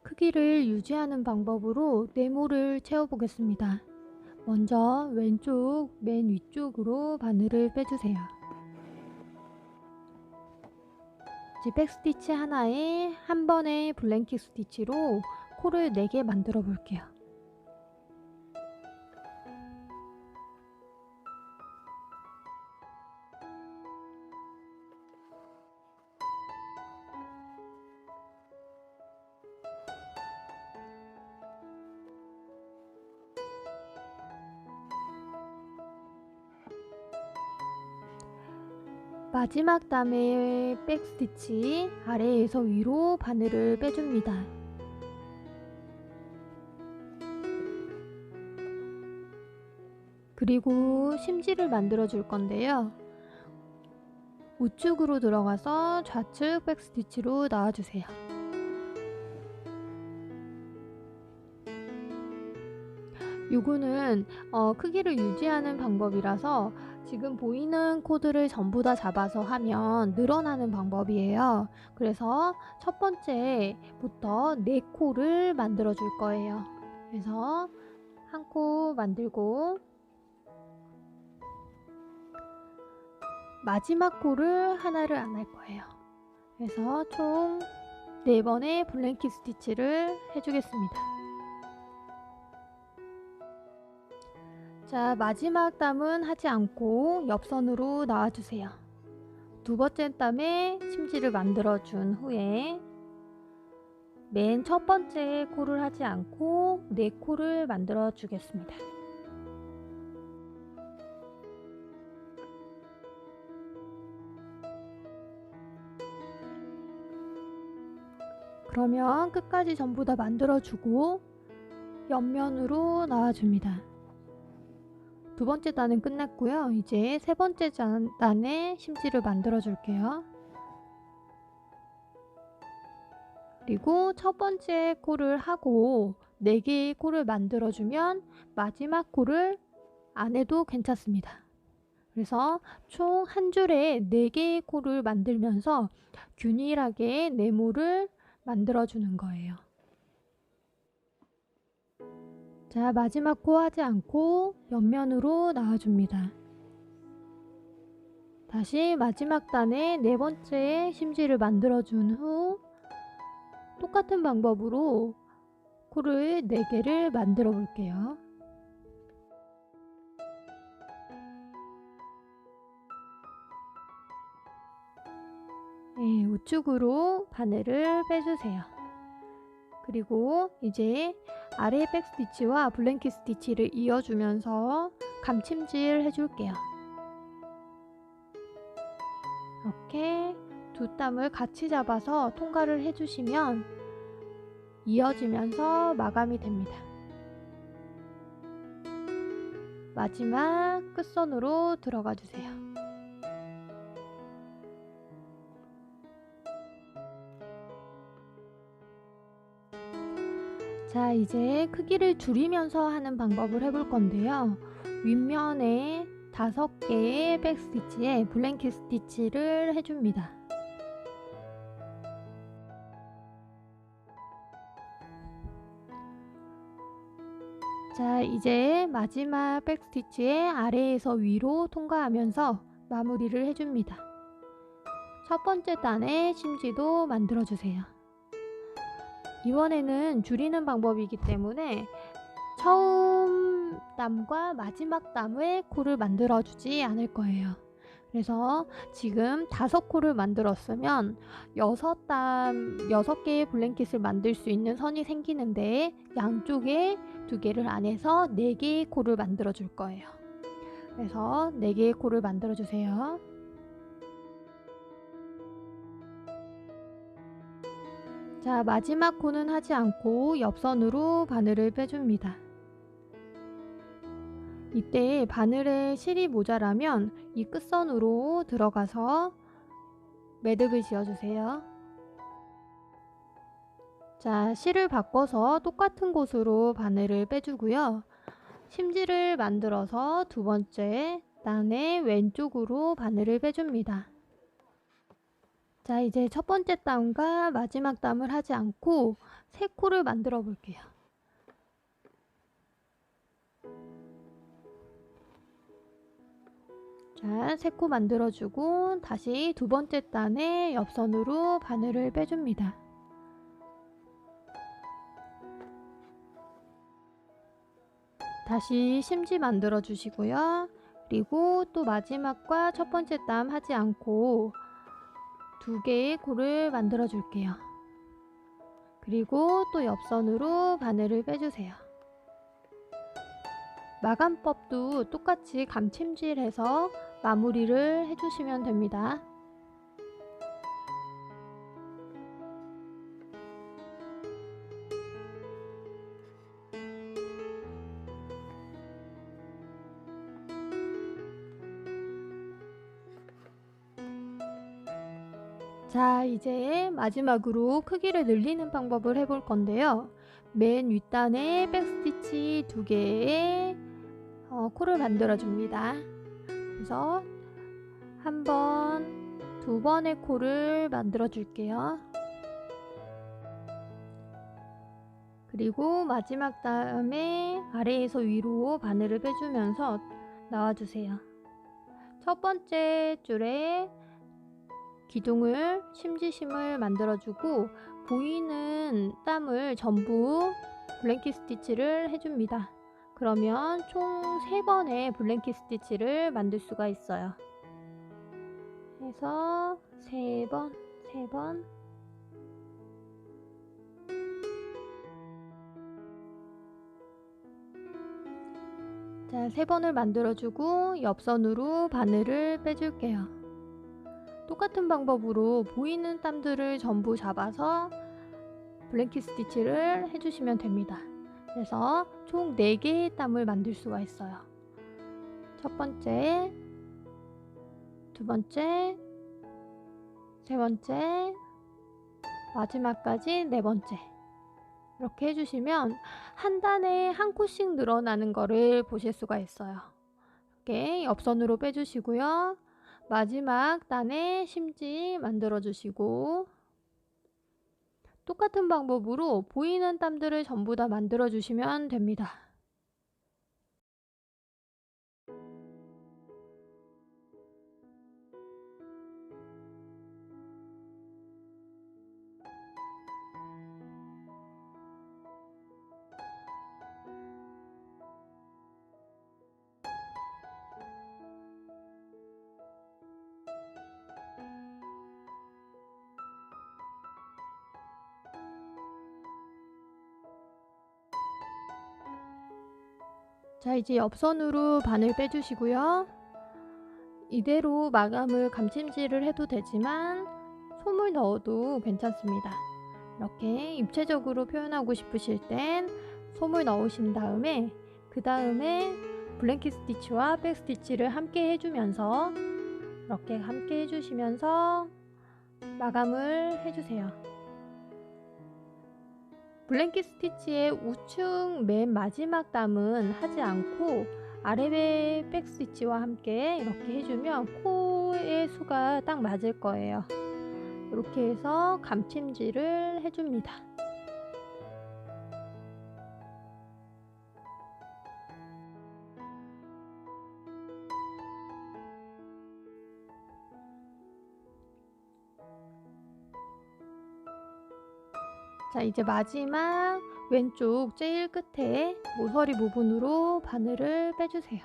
크기를 유지하는 방법으로 네모를 채워보겠습니다. 먼저 왼쪽 맨 위쪽으로 바늘을 빼주세요. 지백 스티치 하나에 한 번의 블랭킷 스티치로 코를 4개 만들어 볼게요. 마지막 단의 백스티치 아래에서 위로 바늘을 빼줍니다. 그리고 심지를 만들어 줄 건데요. 우측으로 들어가서 좌측 백스티치로 나와주세요. 요거는 크기를 유지하는 방법이라서 지금 보이는 코드를 전부 다 잡아서 하면 늘어나는 방법이에요. 그래서 첫 번째부터 4코를 만들어 줄 거예요. 그래서 한 코 만들고 마지막 코를 하나를 안 할 거예요. 그래서 총 4번의 블랭킷 스티치를 해주겠습니다. 자, 마지막 땀은 하지 않고 옆선으로 나와주세요. 두 번째 땀에 심지를 만들어 준 후에 맨 첫 번째 코를 하지 않고 4코를 만들어 주겠습니다. 그러면 끝까지 전부 다 만들어 주고 옆면으로 나와줍니다. 두 번째 단은 끝났고요. 이제 세 번째 단에 심지를 만들어 줄게요. 그리고 첫 번째 코를 하고 4개의 코를 만들어 주면 마지막 코를 안 해도 괜찮습니다. 그래서 총 한 줄에 4개의 코를 만들면서 균일하게 네모를 만들어 주는 거예요. 자, 마지막 코 하지 않고 옆면으로 나와줍니다. 다시 마지막 단에 4번째 심지를 만들어 준 후 똑같은 방법으로 코를 4개를 만들어 볼게요. 네, 우측으로 바늘을 빼주세요. 그리고 이제 아래 백스티치와 블랭킷 스티치를 이어주면서 감침질 해줄게요. 이렇게 두 땀을 같이 잡아서 통과를 해주시면 이어지면서 마감이 됩니다. 마지막 끝선으로 들어가 주세요. 자, 이제 크기를 줄이면서 하는 방법을 해볼 건데요. 윗면에 5개의 백스티치에 블랭킷 스티치를 해줍니다. 자, 이제 마지막 백스티치의 아래에서 위로 통과하면서 마무리를 해줍니다. 첫 번째 단에 심지도 만들어주세요. 이번에는 줄이는 방법이기 때문에 처음 땀과 마지막 땀의 코를 만들어주지 않을 거예요. 그래서 지금 5코를 만들었으면 6개의 블랭킷을 만들 수 있는 선이 생기는데 양쪽에 2개를 안 해서 4개의 코를 만들어 줄 거예요. 그래서 4개의 코를 만들어 주세요. 자, 마지막 코는 하지 않고 옆선으로 바늘을 빼줍니다. 이때 바늘에 실이 모자라면 이 끝선으로 들어가서 매듭을 지어주세요. 자, 실을 바꿔서 똑같은 곳으로 바늘을 빼주고요. 심지를 만들어서 두 번째 단의 왼쪽으로 바늘을 빼줍니다. 자, 이제 첫 번째 땀과 마지막 땀을 하지 않고 새 코를 만들어 볼게요. 자, 새 코 만들어주고 다시 두 번째 단에 옆선으로 바늘을 빼줍니다. 다시 심지 만들어 주시고요. 그리고 또 마지막과 첫 번째 땀 하지 않고 두 개의 코를 만들어 줄게요. 그리고 또 옆선으로 바늘을 빼주세요. 마감법도 똑같이 감침질해서 마무리를 해주시면 됩니다. 자, 이제 마지막으로 크기를 늘리는 방법을 해볼 건데요. 맨 윗단에 백스티치 2개의 코를 만들어 줍니다. 그래서 한 번, 두 번의 코를 만들어 줄게요. 그리고 마지막 다음에 아래에서 위로 바늘을 빼주면서 나와주세요. 첫 번째 줄에 기둥을 심지심을 만들어주고 보이는 땀을 전부 블랭킷 스티치를 해줍니다. 그러면 총 3번의 블랭킷 스티치를 만들 수가 있어요. 해서 3번, 3번. 자, 3번을 만들어주고 옆선으로 바늘을 빼줄게요. 똑같은 방법으로 보이는 땀들을 전부 잡아서 블랭킷 스티치를 해주시면 됩니다. 그래서 총 4개의 땀을 만들 수가 있어요. 첫 번째, 두 번째, 세 번째, 마지막까지 4번째. 이렇게 해주시면 한 단에 한 코씩 늘어나는 거를 보실 수가 있어요. 이렇게 옆선으로 빼주시고요. 마지막 단에 심지 만들어 주시고 똑같은 방법으로 보이는 땀들을 전부 다 만들어 주시면 됩니다. 자, 이제 옆선으로 바늘 빼주시고요. 이대로 마감을 감침질을 해도 되지만 솜을 넣어도 괜찮습니다. 이렇게 입체적으로 표현하고 싶으실 땐 솜을 넣으신 다음에 그 다음에 블랭킷 스티치와 백 스티치를 함께 해주면서 이렇게 함께 해주시면서 마감을 해주세요. 블랭킷 스티치의 우측 맨 마지막 땀은 하지 않고 아래 백 스티치와 함께 이렇게 해주면 코의 수가 딱 맞을 거예요. 이렇게 해서 감침질을 해줍니다. 자, 이제 마지막 왼쪽 제일 끝에 모서리 부분으로 바늘을 빼주세요.